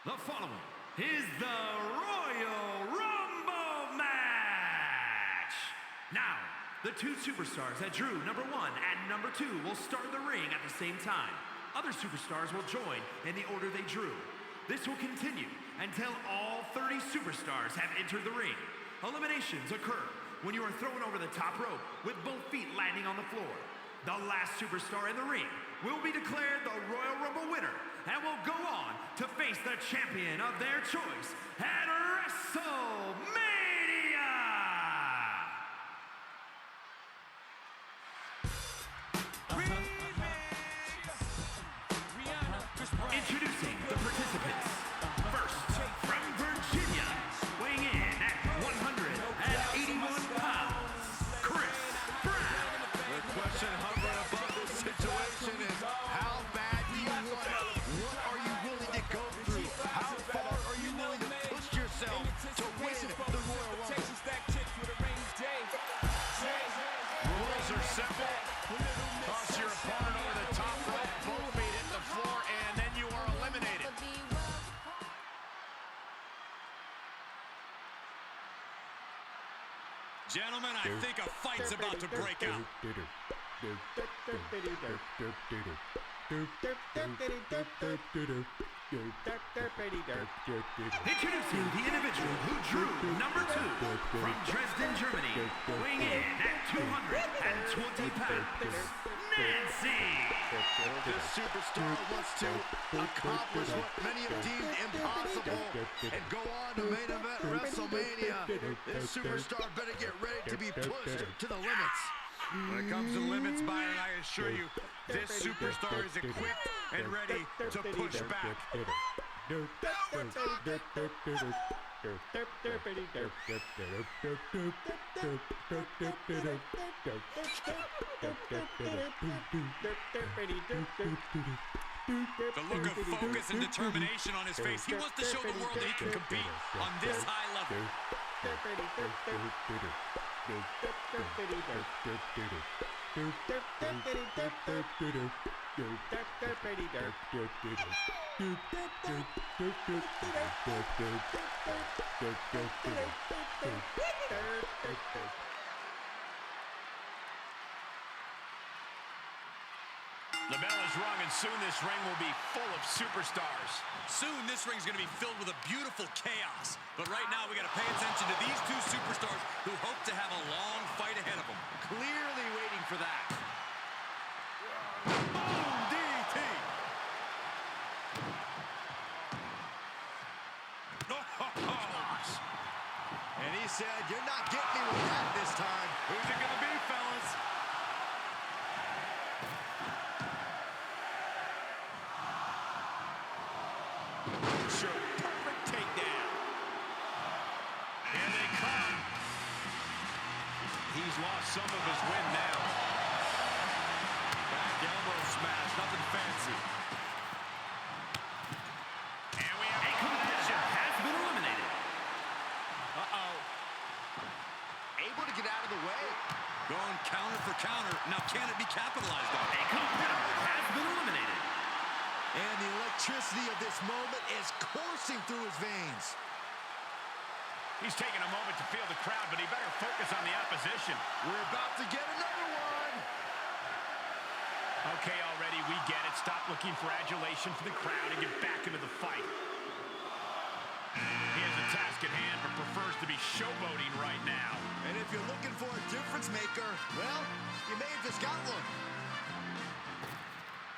The following is the Royal Rumble match. Now, the two superstars that drew number 1 and number 2 will start the ring at the same time. Other superstars will join in the order they drew. This will continue until all 30 superstars have entered the ring. Eliminations occur when you are thrown over the top rope with both feet landing on the floor. The last superstar in the ring will be declared the Royal Rumble winner and will go on to face the champion of their choice at WrestleMania! Introducing the participants. First, from Virginia, weighing in at 181 pounds, Chris Brown. The question hovering above this situation is, how bad do you want it? What are you willing to go through? How far are you willing to push yourself to win the Royal Rumble? Rules are simple. Toss your opponent over the top rope, both feet hit the floor, and then you are eliminated. Gentlemen, I think a fight's about to break out. Introducing the individual who drew number 2 from Dresden, Germany, weighing in at 220 pounds, Nancy. This superstar wants to accomplish what many have deemed impossible and go on to main event WrestleMania. This superstar better get ready to be pushed to the limits. When it comes to limits, Byron, I assure you, this superstar is equipped and ready to push back. The look of focus and determination on his face. He wants to show the world that he can compete on this high level. The bell is rung, and soon this ring will be full of superstars. Soon this ring's going to be filled with a beautiful chaos. But right now we got to pay attention to these two superstars who hope to have a long fight ahead of them. Clearly waiting for that. Boom! DDT! And he said, "You're not getting me with that this time." Who's it going to be, fellas? Perfect takedown. Here they come. He's lost some of his wind now. Back elbow smash, nothing fancy. And we have a collision. Has been eliminated. Uh-oh. Able to get out of the way. Going counter for counter. Now can it be capitalized on? A competitor has been eliminated. And the electricity of this moment is coursing through his veins. He's taking a moment to feel the crowd, but he better focus on the opposition. We're about to get another one. Okay, already, we get it. Stop looking for adulation from the crowd and get back into the fight. He has a task at hand, but prefers to be showboating right now. And if you're looking for a difference maker, well, you may have just got one.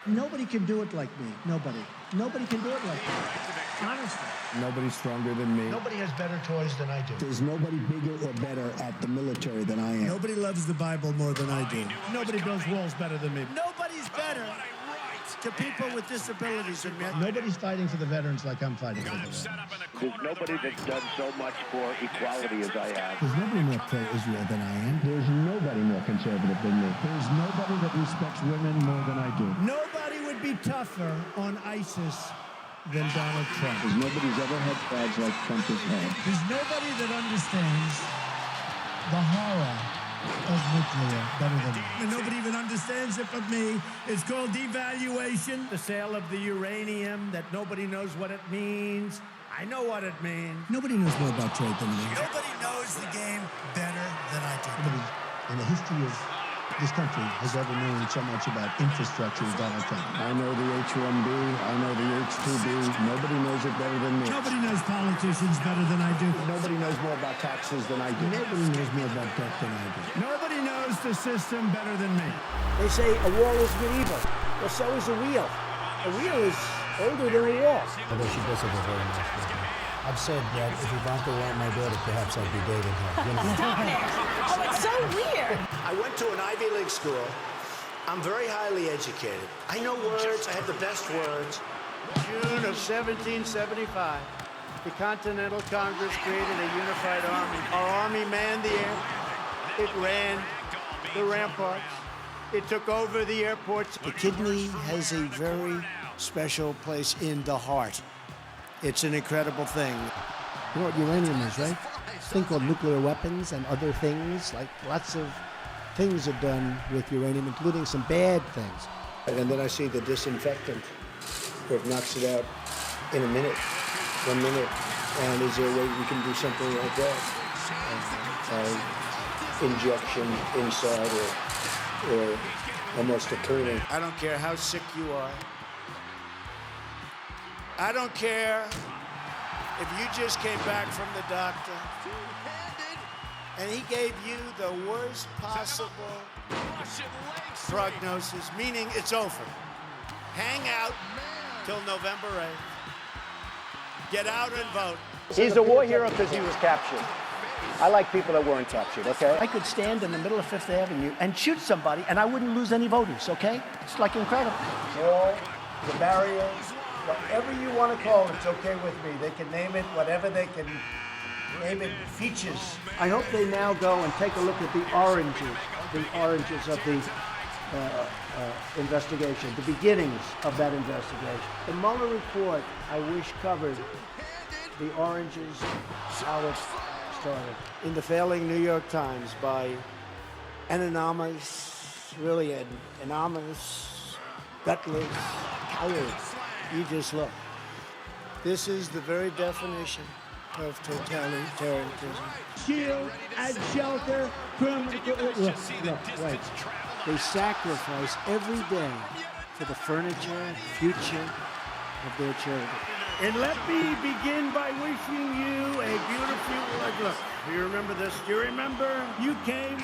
Nobody can do it like me. Nobody. Nobody can do it like me. Honestly. Nobody's stronger than me. Nobody has better toys than I do. There's nobody bigger or better at the military than I am. Nobody loves the Bible more than I do. Nobody builds walls better than me. Nobody's better to people with disabilities than me. Nobody's fighting for the veterans like I'm fighting for them. There's nobody that's done so much for equality as I have. There's nobody more pro-Israel than I am. There's nobody more conservative than me. There's nobody that respects women more than I do. Nobody would be tougher on ISIS than Donald Trump. There's nobody's ever had flags like Trump has had. There's nobody that understands the horror of nuclear better than me. And nobody even understands it but me. It's called devaluation. The sale of the uranium that nobody knows what it means. I know what it means. Nobody knows more about trade than me. Nobody knows the game better than I do. Nobody in the history of this country has ever known so much about infrastructure as Donald Trump. I know the H-1B. I know the H-2B. Nobody knows it better than me. Nobody knows politicians better than I do. Nobody knows more about taxes than I do. Nobody knows more about debt than I do. Nobody knows the system better than me. They say a wall is medieval. Well, so is a wheel. A wheel is older than a wall. Although she does have a very nice name. I've said that if Ivanka weren't my daughter, perhaps I'd be dating her. You know? Stop it! Oh, it's so weird. I went to an Ivy League school. I'm very highly educated. I know words. I have the best words. June of 1775, the Continental Congress created a unified army. Our army manned the air. It ran the ramparts. It took over the airports. The kidney has a very special place in the heart. It's an incredible thing. You know what uranium is, right? This thing called nuclear weapons and other things. Like lots of things are done with uranium, including some bad things. And then I see the disinfectant, where it knocks it out in a minute, 1 minute. And is there a way we can do something like that? Injection inside or almost a cleaning. I don't care how sick you are. I don't care if you just came back from the doctor and he gave you the worst possible prognosis, meaning it's over. Hang out till November 8th. Get out and vote. He's a war hero because he was captured. I like people that weren't captured, okay? I could stand in the middle of Fifth Avenue and shoot somebody and I wouldn't lose any voters, okay? It's like incredible. All the barriers, whatever you want to call it, it's okay with me. They can name it whatever they can name it, features. I hope they now go and take a look at the oranges of the investigation, the beginnings of that investigation. The Mueller report, I wish, covered the oranges, how it started. In the failing New York Times by an anonymous, really an anonymous, gutless coward. You just look. This is the very definition of totalitarianism. Shield and shelter from... Right. They sacrifice every day for the furniture, future of their children. And let me begin by wishing you a beautiful... Look, you remember this? Do you remember? You came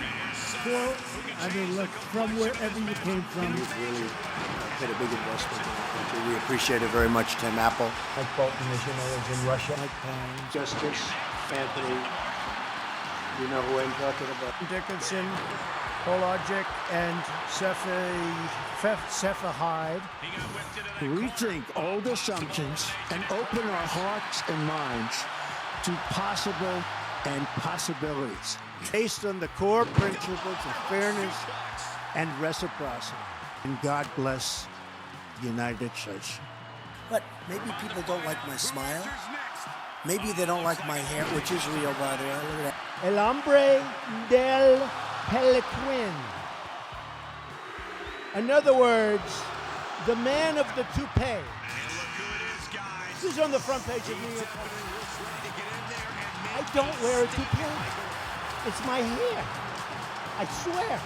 look, from wherever you came from. You've really put a big investment in our country. We appreciate it very much, Tim Apple. Like Bolton, as you know, is in Russia. Mike Pine, Justice Anthony. You know who I'm talking about. Dickinson, Polagic, and Cephahide. Rethink old assumptions and open our hearts and minds to possible and possibilities. Based on the core principles of fairness and reciprocity. And God bless the United States. But maybe people don't like my smile. Maybe they don't like my hair, which is real, by the way. Look at that. El hombre del peliquin. In other words, the man of the toupee. This is on the front page of New York Times. I don't wear a toupee. It's my hair. I swear.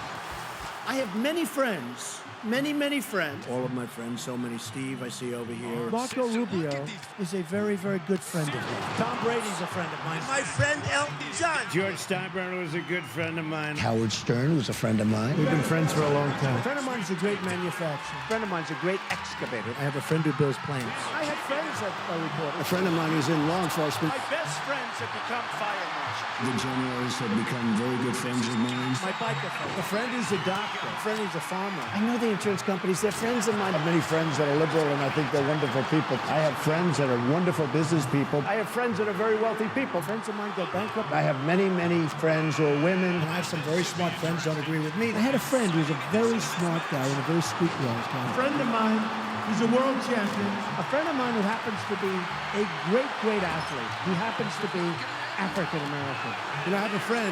I have many friends. Many friends. All of my friends, so many. Steve, I see over here. Marco Rubio is a very, very good friend of mine. Tom Brady's a friend of mine. My friend Elton John. George Steinbrenner was a good friend of mine. Howard Stern was a friend of mine. We've been friends for a long time. A friend of mine's a great manufacturer. A friend of mine's a great excavator. I have a friend who builds planes. I have friends that are reporters. A friend of mine who's in law enforcement. My best friends have become fire marshals. The generals have become very good friends of mine. My biker friend. A friend is a doctor. A friend is a farmer. I know the insurance companies. They're friends of mine. I have many friends that are liberal, and I think they're wonderful people. I have friends that are wonderful business people. I have friends that are very wealthy people. Friends of mine go bankrupt. I have many friends who are women. And I have some very smart friends who don't agree with me. I had a friend who was a very smart guy and a very streetwise guy. A friend of mine who's a world champion. A friend of mine who happens to be a great athlete. He happens to be African American. You know, I have a friend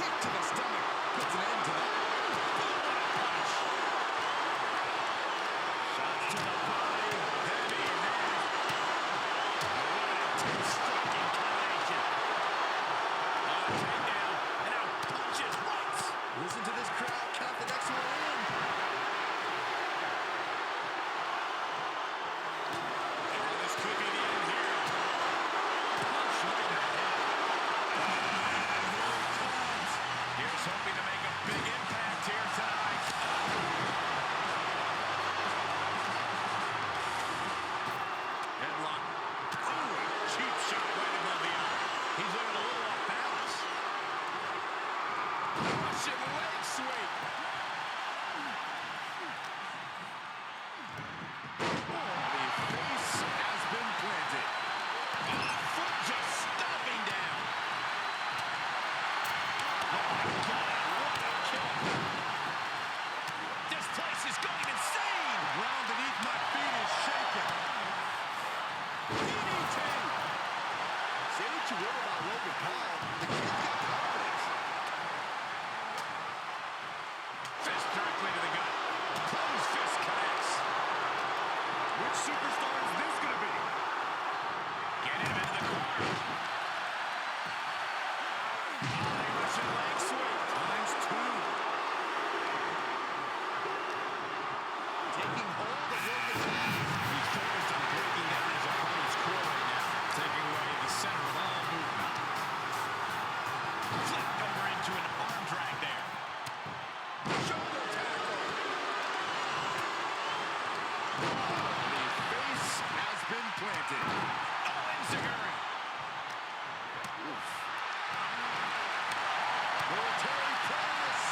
Kick to the stomach puts an end to that. Shots to the body. Heavy hand. Striking combination. Takedown. And now punches once. Listen to this crowd. Count the next one in. This could be the end here. Punch right in the head. Here's hoping to make a big impact here tonight. Headlock. Oh, cheap shot right above the eye. He's looking a little off balance. Russian leg sweep. The face has been planted. Foot just stomping down. Oh, my God. What a kick. This place is going insane. Ground beneath my feet is shaking. DDT. Say what you will about Logan Paul. The kid's got confidence. Fist directly to the gut. Closed fist connects. Which superstar is this going to be? Get him into the corner. Russian leg sweep. Times two. Taking hold of Logan Paul. He's focused on breaking down his opponent's core right now. Taking away the center of all movement. Flipped over into an arm drag there. Shoulder tackle. The face has been planted. Oh, Enziguri. Military promise.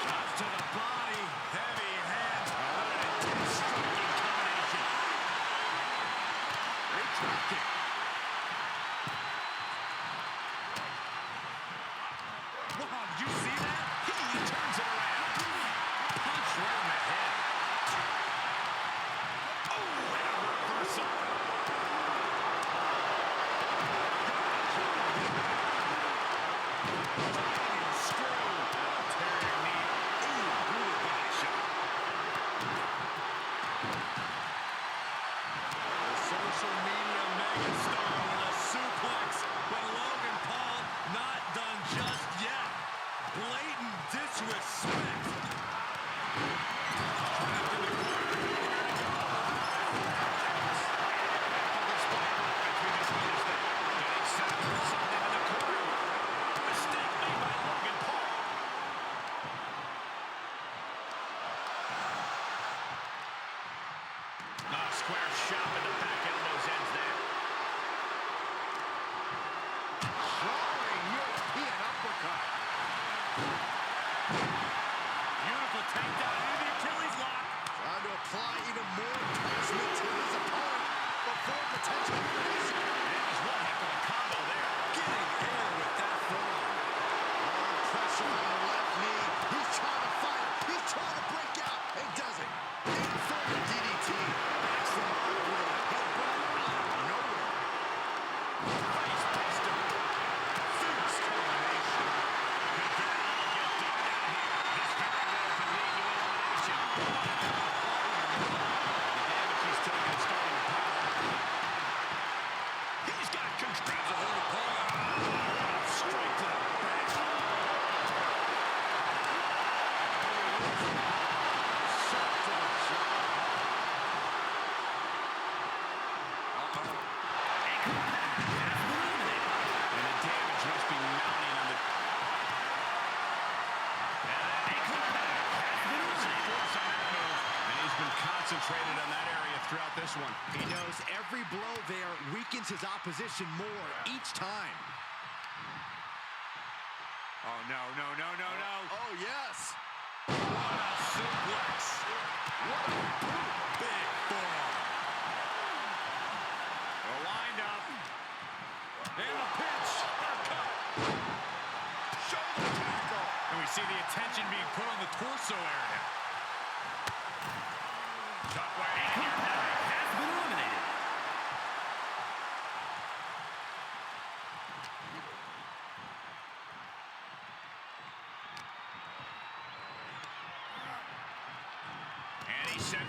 Shots to the body. Heavy hand. Striking combination. Great drop kick. Wow, did you see that? He turns it around. Punch right in the head. Oh, and a reversal. Diving screw. Tearing knee. Ooh, brutal body shot. The social media megastar with a suplex, but Logan Paul not done just yet. Blatant disrespect. Trapped in the corner. Getting set up for something in the corner. Mistake made by Logan Paul. Square shot in the back elbows ends there. Drawing European uppercut. Beautiful takedown into the Achilles lock. Trying to apply even more punishment to his opponent before potential finish. That is one heck of a combo there. Getting air with that forearm. Pressure on the left knee. He's trying to fight. He's trying to break out. It doesn't. Inverted DDT. That's the mark with a headbutt out of nowhere. Face buster. Fierce combination. Could very well get done out here. This very well could lead to elimination. The damage he's taken is starting to pile up. He's got control. A hold of Paul. Straight to the back. Shot to the jaw. And the damage must be mounting on the... And he's been concentrated on that area throughout this one. He knows every blow there weakens his opposition more each time. Oh, no, no, no, no, no. Oh, yes. What a suplex. What a big forearm. A wind up. And a pinch. Uppercut. Shoulder tackle. And we see the attention being put on the torso area. Shot way in here. Has been eliminated.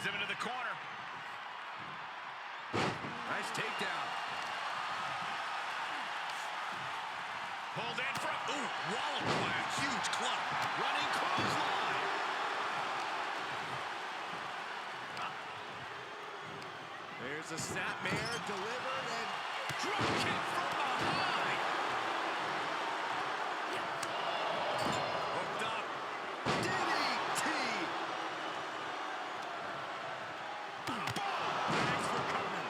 Sends him into the corner. Nice takedown. Pulled in from, walloped by a huge club. Running clothesline. There's a snapmare delivered and Drop kick from behind. Hooked up. DDT. Thanks for coming.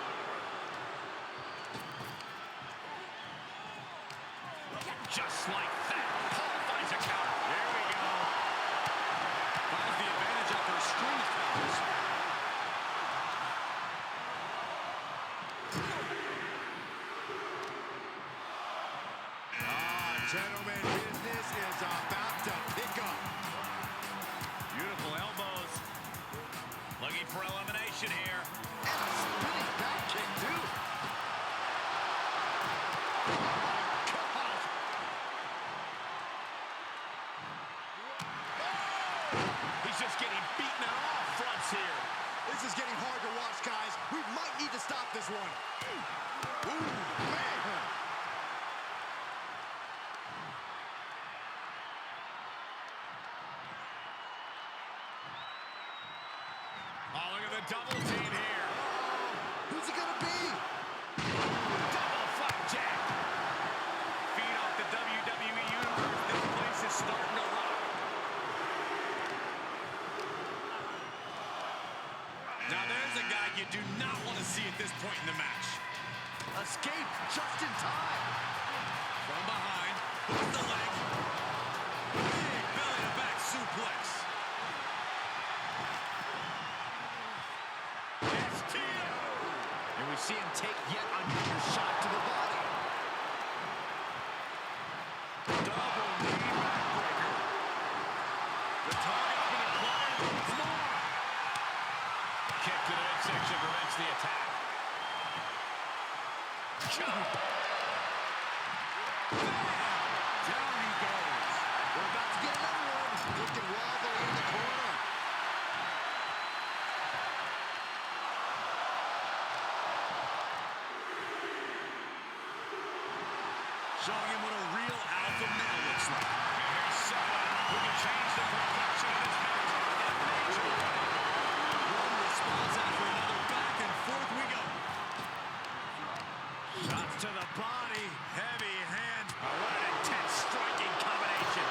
Just like that, Paul finds a counter. There we go. Finds the advantage after a string of counters. Gentlemen, business is about to pick up. Beautiful elbows. Looking for elimination here. And a spinning back kick, too. He's just getting beaten on all fronts here. This is getting hard to watch, guys. We might need to stop this one. Ooh, man. Oh, look at the double team here. Who's it gonna be? Double flapjack. Feed off the WWE Universe. This place is starting to rock. Now there's a guy you do not want to see at this point in the match. Escape just in time. From behind, hooks the leg. Big belly-to-back suplex. And we see him take yet another shot to the body. Double knee backbreaker. The target's been acquired once more. Kick to the midsection prevents the attack. Down he goes. We're about to get another one. Looking wobbly in the corner. Showing him what a real alpha male looks like. And here's someone who can change the complexion of this match in a major way. One response after another. Back and forth we go. Shots to the body. Heavy hand. Oh, what an intense striking combination.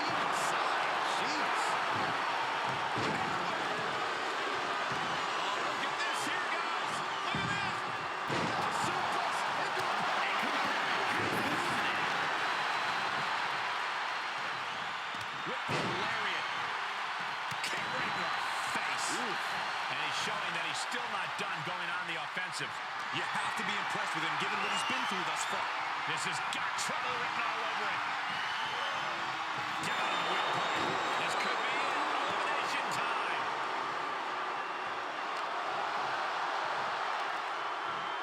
Even side. Jeez. Oh, look at this here, guys. Look at this. Suplex into a With the lariat. Kick right in the face. And he's showing that he's still not done going on the offensive. You have to be impressed with him given what he's been through thus far. This has got trouble written all over it. Down on the wheel point. This could be elimination time.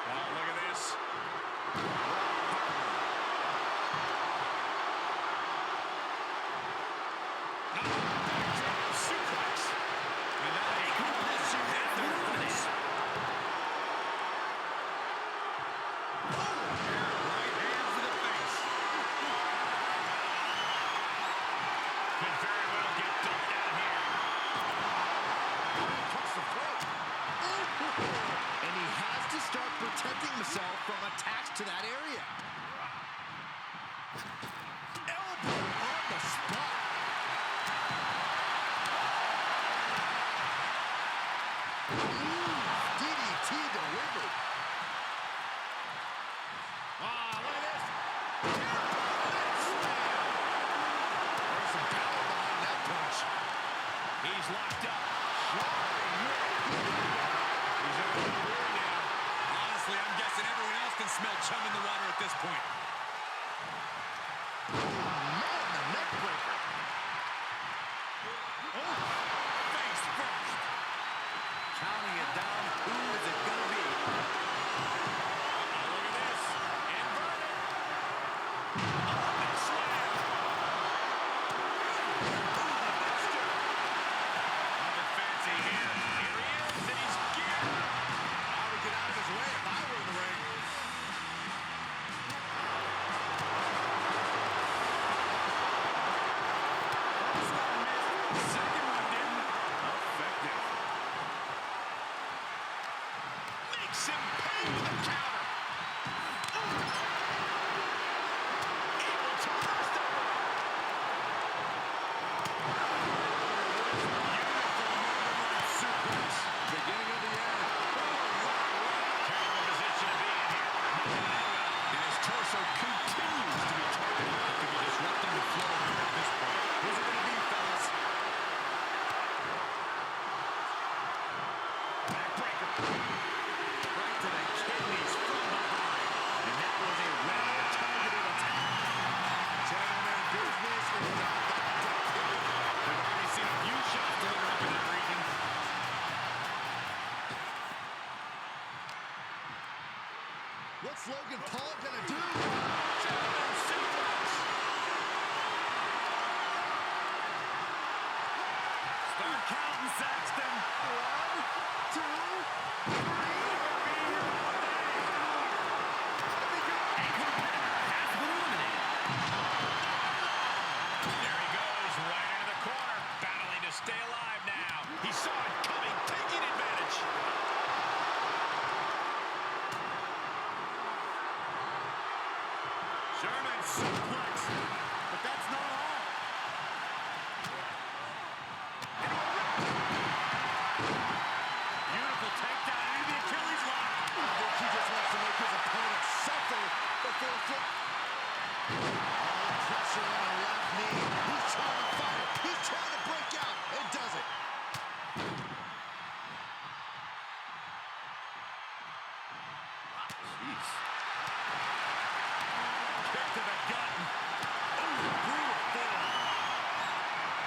Oh, look at this. Suplex. And now he comes to after this. Right hand to the face. Could very well get dumped out here. Across the throat. And he has to start protecting himself from attacks to that area. Elbow on the spot. DDT delivered. Ah, look at this. There's some power behind that punch. He's locked up. He's over the rear now. Honestly, I'm guessing everyone else can smell chum in the water at this point. Man, the neck breaker. Face first. Counting it down. Who is it going to be? Look at this. Inverted. Up and slam. Ooh, the master. him pay with a counter. Able to burst up. Beautiful Northern suplex. Beginning of the end. Terrible position to be in here. And his torso continues to be targeted. To be disrupting the flow here at this point. Who's it going to be, fellas? Backbreaker. Right to the kidneys from behind. And that was a well-targeted attack. Gentlemen, business is not that done. We've already seen a few shots delivered up in that region. What's Logan Paul gonna do? Gentlemen, suplex. Start counting, Saxton. 1, 2, 3. There he goes, right into the corner, battling to stay alive now. He saw it coming, taking advantage. Sherman suplex, but that's not all. Beautiful takedown into the Achilles lock. I think he just wants to make his opponent suffer before all pressure on a left knee. He's trying to fight it. He's trying to break out and does it. Jeez. Kick to the gut. Ooh, brutal form.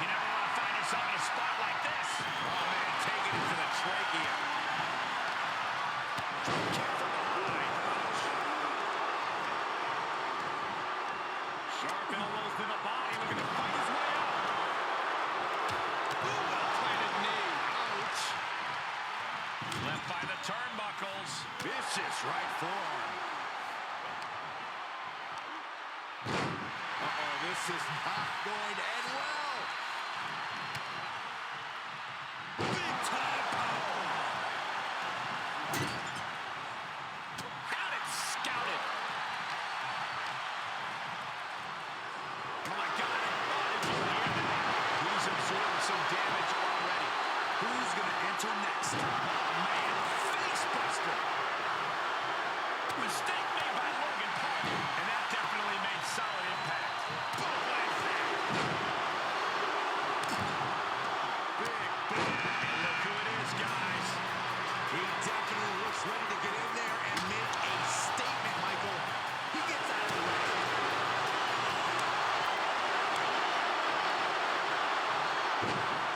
You never want to find yourself in a spot like this. Oh, man, taking it to the trachea. Kick from behind. Sharp elbows to the body, looking to fight his way up. Ooh, well-planted knee. Ouch. Left by the turnbuckles. Vicious right forearm. Uh-oh, this is not going to end well. Big time power. Had it scouted. Oh, my God. Did you hear that? He's absorbed some damage already. Who's going to enter next? Oh, man. Face buster. Mistake made by Logan Paul. And that definitely made solid impact. Boom, like that. Big. And look who it is, guys. He definitely looks ready to get in there and make a statement, Michael. He gets out of the way.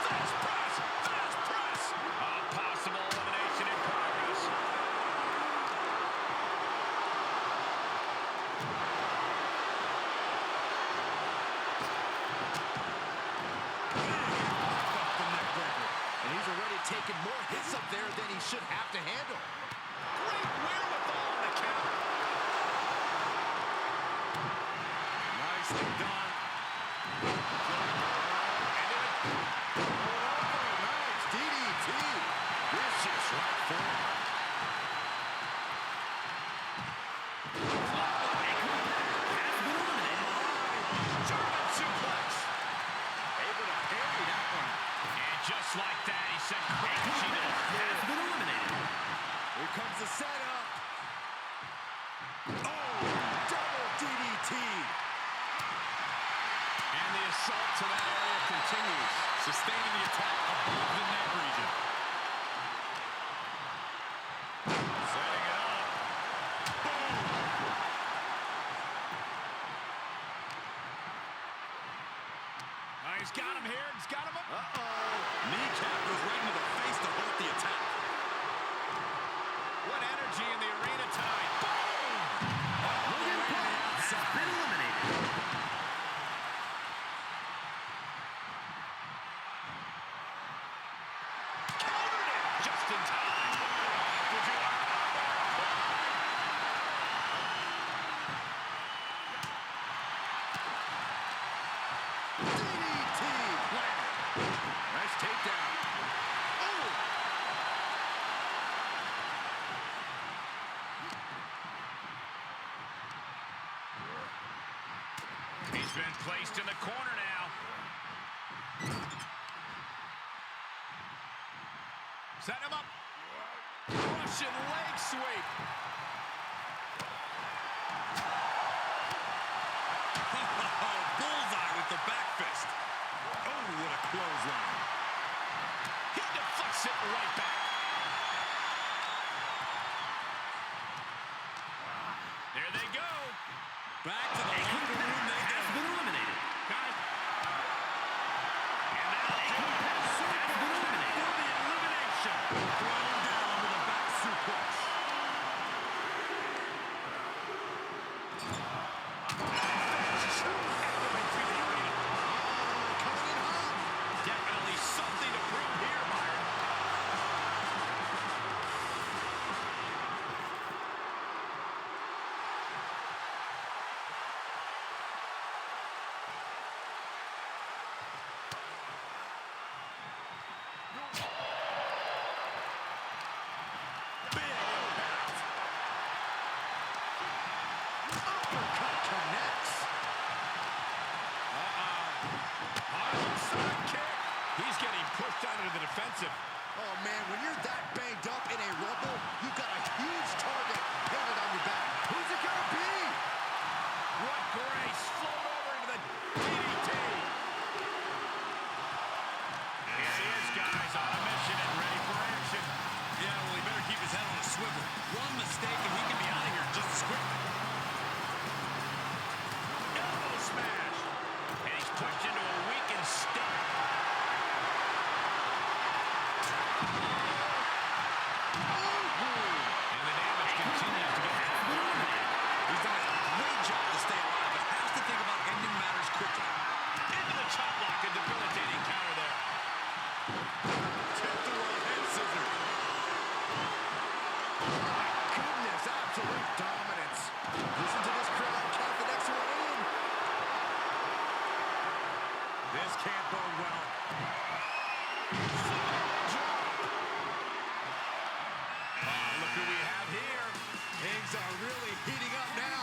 Fast press. A possible elimination in progress. Off the neck breaker. And he's already taken more hits up there than he should have to handle. Great wherewithal on the count. Nicely done. Nice DDT. Vicious right forearm. German suplex. Able to parry that one. And just like that, he said crazy has been eliminated. Here comes the setup. Oh, double DDT. And the assault to that area continues, sustaining the attack above the neck region. Setting it up. Boom. He's got him here. He's got him up. Uh-oh. Kneecap goes right into the face to halt the attack. What energy in the arena tonight. Boom! Logan Paul has been eliminated. Countered it just in time. DDT. Nice takedown. Oh! been placed in the corner now. Set him up. Russian leg sweep. Bullseye with the back fist. Oh, what a clothesline. He deflects it right back. There they go. Back to the locker room they go. Has been eliminated. Got it. And now has been eliminated for the elimination. Thrown down with a back suplex. Definitely something to prove here, Byron. Big impact. Uppercut connects. Onside kick. He's getting pushed out into the defensive. Oh, man, when you're that banged up in a rumble, you've got a huge target painted on your back. Who's it going to be? What grace. Float over into the DDT. Here he is, guys, on a mission and ready for action. Yeah, well, he better keep his head on a swivel. One mistake and he can be out of here just as quickly. Elbow smash. And he's pushed into a weakened state. And the damage continues to get eliminated. He's done a great job to stay alive, but has to think about ending matters quickly. Into the chop block, a debilitating counter there. Tilt-a-whirl head scissors. My goodness, absolute dominance. Listen to this crowd. Count the next one in. This can't bode well. Look who we have here. Things are really heating up now.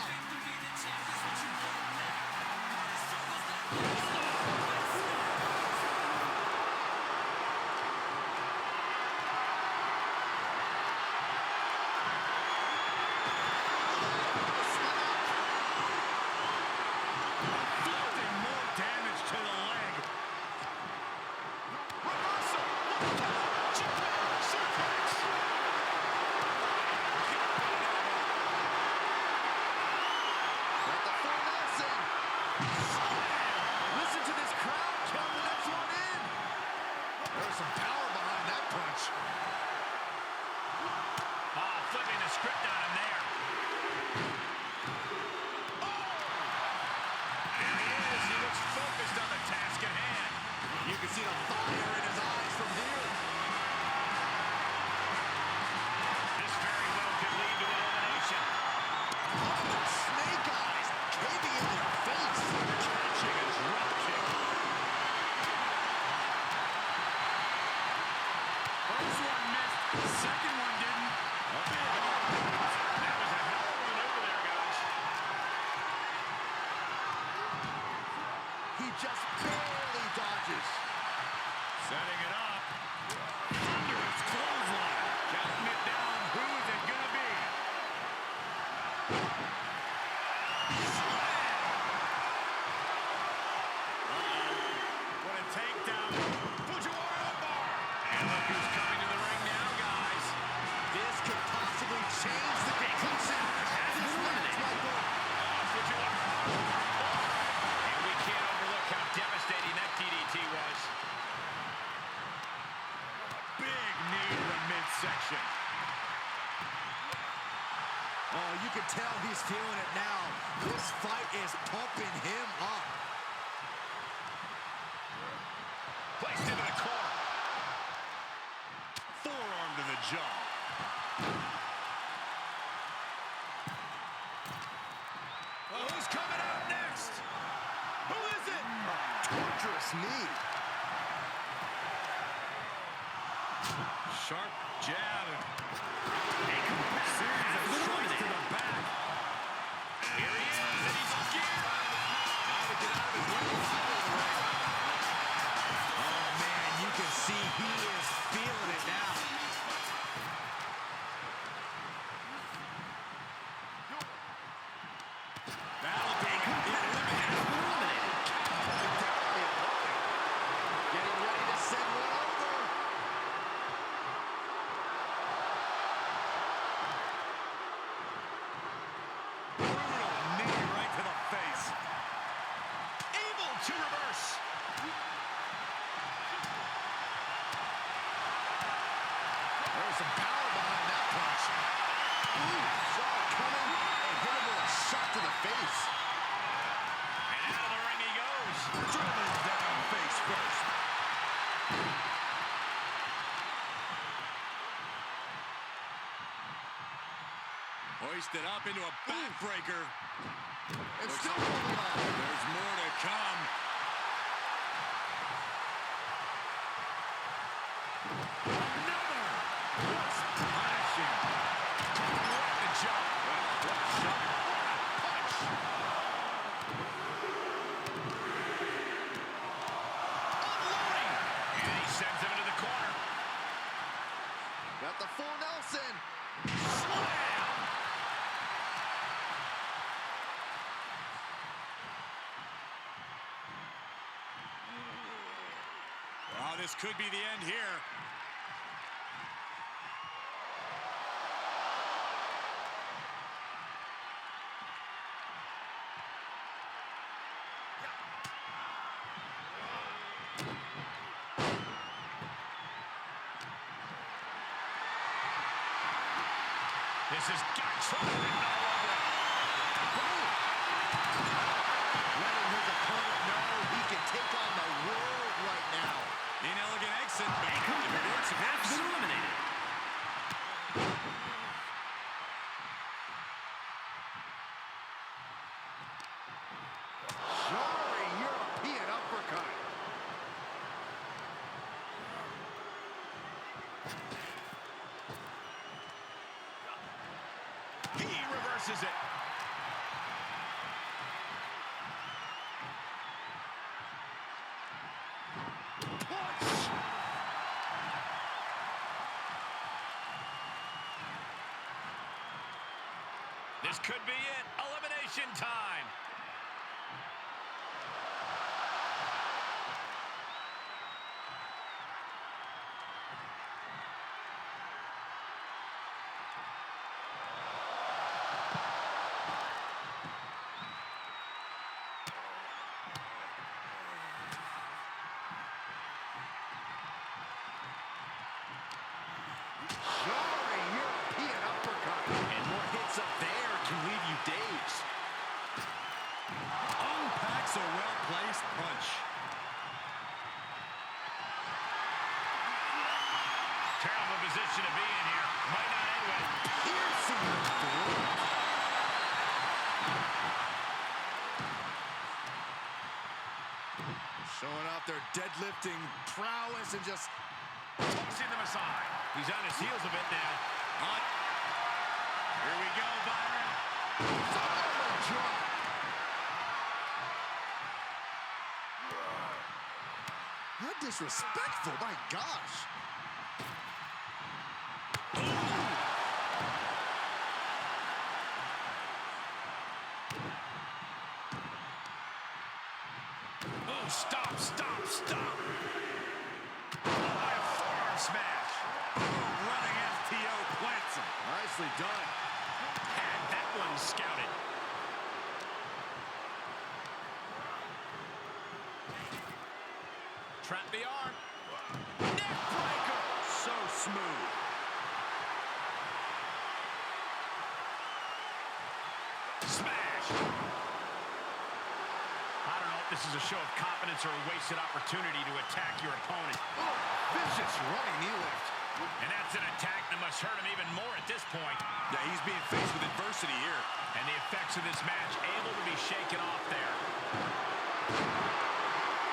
Inflicting more damage to the leg. Reversal. Superman suplex. At the full Nelson. Listen to this crowd. Count the next one in. There's some power behind that punch. Flipping the script on him there. There he is. He looks focused on the task at hand. You can see the fire in his eyes from here. This very well could lead to elimination. Oh, snake eyes caving in their face. Catching a drop kick. First one missed. Second one didn't. Big offense. That was a hell of a maneuver there, guys. He just barely dodges. Setting it up. Thunderous clothesline. Counting it down. Who is it going to be? What a takedown. Fujiwara bar. And look who's coming to the ring now, guys. This could possibly change the conclusion. This match might go. Fujiwara. And we can't overlook how devastating that DDT was. Big knee to the midsection. Oh, you can tell he's feeling it now. This fight is pumping him up. Placed into the corner. Forearm to the jaw. Well, who's coming out next? Who is it? Torturous knee. Sharp jab and a series of strikes to the back. Here he is, and he's geared up. Now to get out of some power behind that punch. Ooh, saw it coming and hit him with a shot to the face. And out of the ring he goes. Driven down face first. Hoisted up into a backbreaker. And still holding on. There's more to come. Another. What's punishing? What a jump. What a shot. What a punch. Unloading. And he sends him into the corner. Got the full Nelson. Slam. Oh, this could be the end here. This has got trouble written all over it. Letting his opponent know he can take on the world right now. Inelegant exit. And come to reports of has been eliminated. Jarring European uppercut. He reverses it. Punch. This could be it. Elimination time. Jarring European uppercut. And more hits up there can leave you dazed. Unpacks a well-placed punch. Terrible position to be in here. Might not end well. Piercing the throat. Showing off their deadlifting prowess and just Tossing them aside. He's on his heels a bit now. Here we go, Byron. solid drop. How disrespectful, my gosh. Oh, stop, stop, stop. Forearm smash. Running FTO plants him. Nicely done. Had that one scouted. Trap the arm. Neck breaker. So smooth. Smash. I don't know if this is a show of confidence or a wasted opportunity to attack your opponent. Oh, vicious running knee lift. And that's an attack that must hurt him even more at this point. Yeah, he's being faced with adversity here. And the effects of this match able to be shaken off there.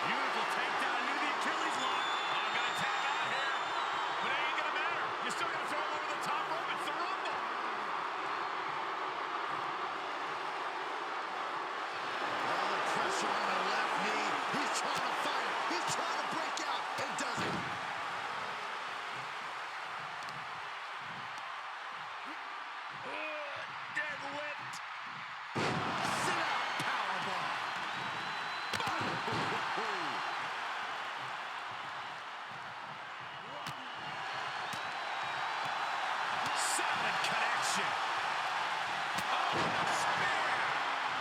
Beautiful takedown into the Achilles lock. I'm going to tap out here. But it ain't going to matter. You still got to throw him over the top rope. It's the Rumble. All the pressure on the left knee. He's trying to fight it. He's trying to break out and doesn't. Deadlift. Sit out powerbomb. Solid connection. Oh, spear.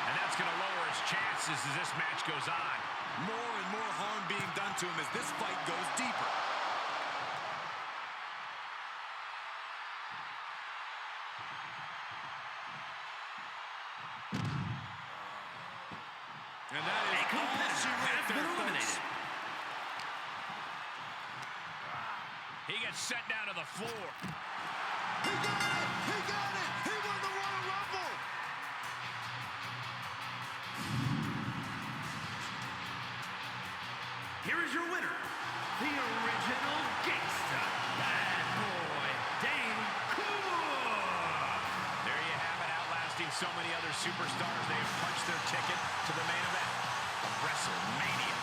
And that's going to lower his chances as this match goes on. More and more harm being done to him as this fight goes deeper. And that is A competitor has been eliminated. He gets set down to the floor. He got it! He got it! He won the Royal Rumble! Here is your winner, the original gangsta, bad boy, Dane Cook. There you have it, outlasting so many other superstars. They have punched their ticket to the main event of WrestleMania.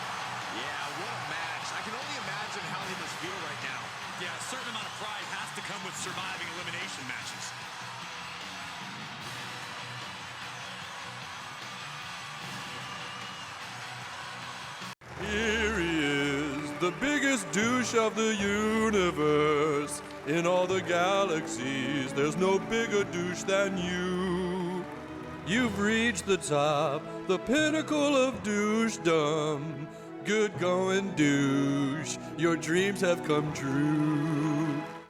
Yeah, what a match. I can only imagine how he must feel right now. Yeah, a certain amount of pride has to come with surviving elimination matches. Here he is, the biggest douche of the universe. In all the galaxies, there's no bigger douche than you. You've reached the top, the pinnacle of douchedom. Good going, douche. Your dreams have come true.